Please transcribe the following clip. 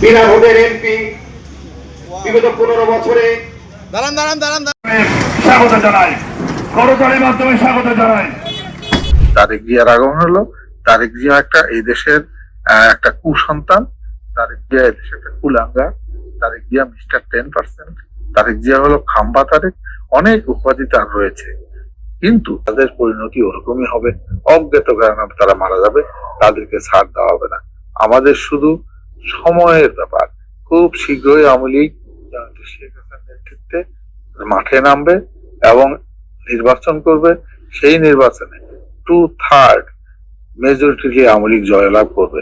বিনা ভোটের এমপি বিগত 15 বছরে স্বাগত জানাই, করতালির মাধ্যমে স্বাগত জানাই। তারেক জিয়ার আগমন হলো। তারেক জিয়া একটা এই দেশের একটা কুসন্তান। তারেক জিয়া এই দেশের একটা কুলাঙ্গা। তারেক জিয়া মিস্টার 10%। তারেক জিয়া হলো খাম্বা তারেক। অনেক উপাধি তার রয়েছে, কিন্তু তাদের পরিণতি ওরকমই হবে। অজ্ঞাত কারণে তারা মারা যাবে, তাদেরকে ছাড় দেওয়া হবে না। আমাদের শুধু সময়ের ব্যাপার। খুব শীঘ্রই আওয়ামী লীগ শেখ হাসিনার নেতৃত্বে মাঠে নামবে এবং নির্বাচন করবে। সেই নির্বাচনে 2/3 মেজরিটি আওয়ামী লীগ জয়লাভ করবে।